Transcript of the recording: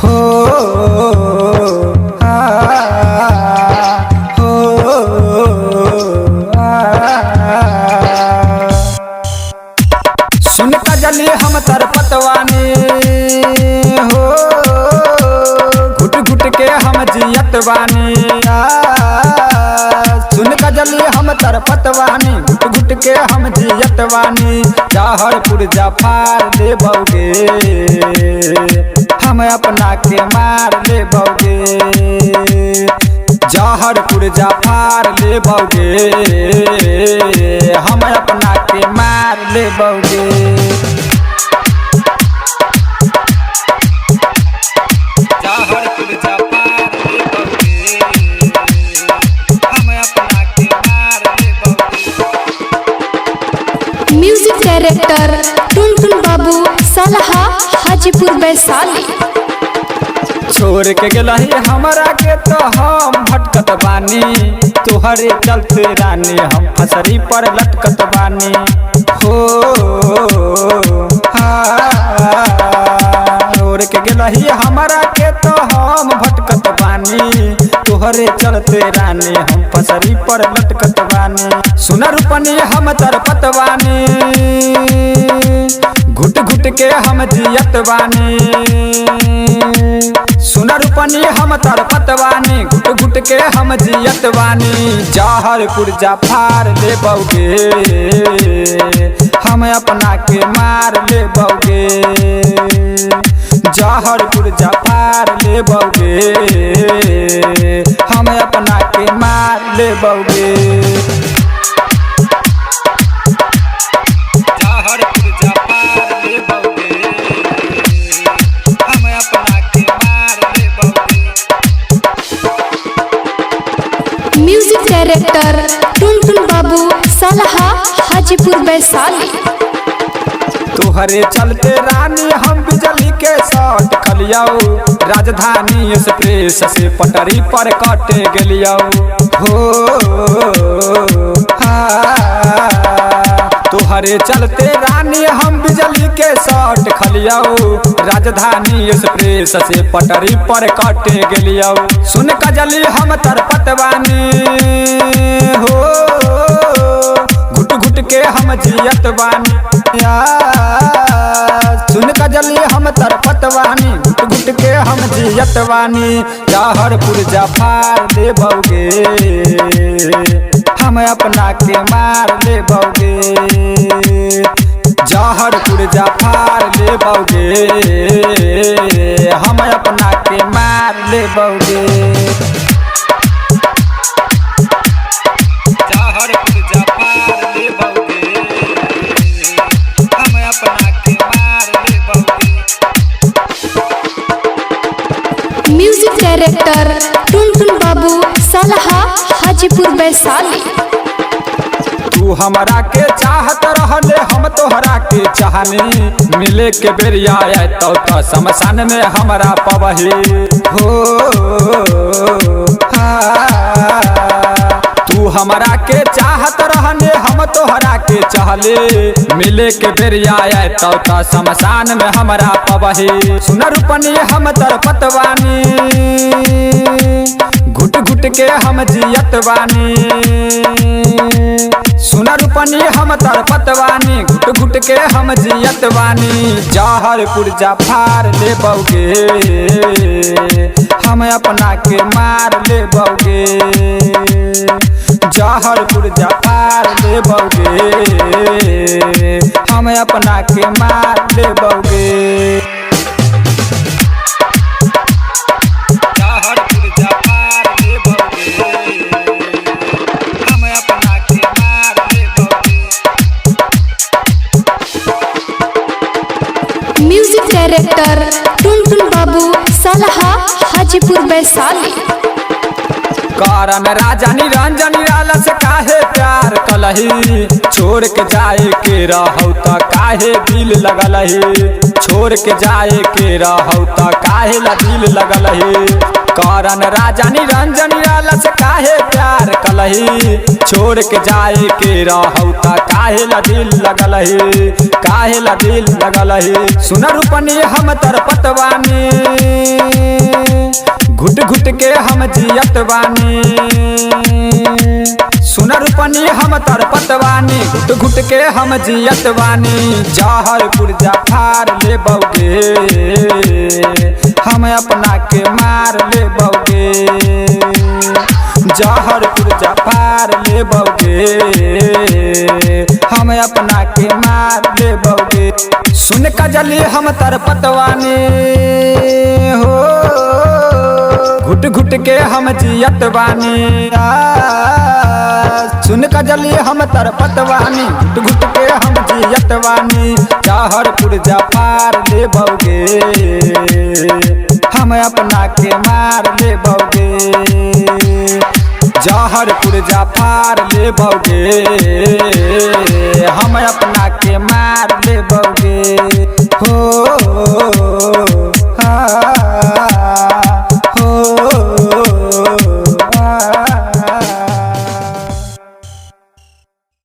हो आ, हो आ, सुन कजली हम तरपतवानी हो घुट घुट के हम जियत बानी। सुन कजली हम तरपतवानी घुट घुट के हम जियत बानी। जहरपुर जफार ले बौगे हम अपना के मार ले बौगे। जहरपुर जफार ले बौगे हम अपना के मार ले बौगे। म्यूजिक डायरेक्टर टुनटुन बाबू सलहा हाजीपुर वैशाली। छोड़ के गलही हमरा के तो हम भटकत बानी। तोहरे चलते रानी हम फसरी पर लटकत बानी। हो छोड़ के गलही हमरा के तो हम भटकत बानी। तोहरे चलते रानी हम फसरी पर लटकत बानी। सुन रूपनी हम तरपत बानी घुट घुट के हम जियत बानी। सुन रूपनी हम तरपत बानी घुट घुट के हम जियत बानी। जहरपुर जफार ले बौगे हम अपना के मार ले बौगे। जहरपुर जफार ले बौगे हम अपना के मार ले बौगे। म्यूजिक डायरेक्टर टुनटुन बाबू सलहा हाजीपुर वैशाली। तोहरे चलते रानी हम बिजली के शॉट खलियाऊ। राजधानी एक्सप्रेस से पटरी पर कटे गेलियो। हो तोहरे चलते रानी हम बिजली के शॉट खलियाऊ। राजधानी एक्सप्रेस से पटरी पर कटे गेलियो। सुन कजली हम तरपतवानी हो घुट घुट के हम जियत बानी। सुन कजली हम तरपतवानी घुट घुट के हम जियत बानी। जहरपुर जफार ले बौगे हम अपना के मार ले बौगे। जहरपुर जफार ले बौगे हम अपना के मार ले बौगे। म्यूजिक डायरेक्टर टुनटुन बाबू सलहा हाजीपुर वैशाली। तू हमरा के चाहत रहले हम तोहरा के चाहनी। मिले के बेरिया तो शमशान में हमरा पवही। हो तू हमरा के चाहत रहले हम तोहरा के चाहले। मिले के बेरिया तो शमशान में हमरा पवही। सुन रूपनी हम तरपतवानी घुट घुट के हम जियत बानी। सुन रूपनी हम तरपतवानी घुट घुट के हम जियत बानी। जहरपुर जफार ले बौगे हम अपना के मार ले बौगे। जहरपुर जफार ले बौगे हम अपना के मार ले बौगे। म्यूजिक डायरेक्टर टुनटुन बाबू सलहा हाजीपुर वैशाली। कारण राजा निरंजन निराला से काहे प्यार कलही। छोड़ के जाए के रहौ त काहे दिल लगलही। छोड़ के जाए के रहौ त काहे ला दिल लगलही। कारण राजा निरंजन निराला से काहे प्यार कलही। छोड़ के जाए के रहौ त काहे ला दिल लगलही। काहे ला दिल लगलही। सुन रूपनी हम तरपतवानी के हम जियत बानी, सुनर पनी हम तरपत बानी, घुट घुट के हम जियत बानी। जहर पुर्जा फार ले बौगे, हम अपना के मार ले बौगे। जहर पुर्जा फार ले बौगे, हम अपना के मार ले बौगे। सुन कजली हम तरपत बानी हो, घुट घुट के हम जियत बानी। सुन कजली हम तरपत बानी, घुट घुट के हम जियत बानी। जहर पुर्जा फार ले बौगे, हम अपना के मार ले बौगे। जहर पुर्जा फार ले बौगे, हम अपना के मार ले बौगे हो।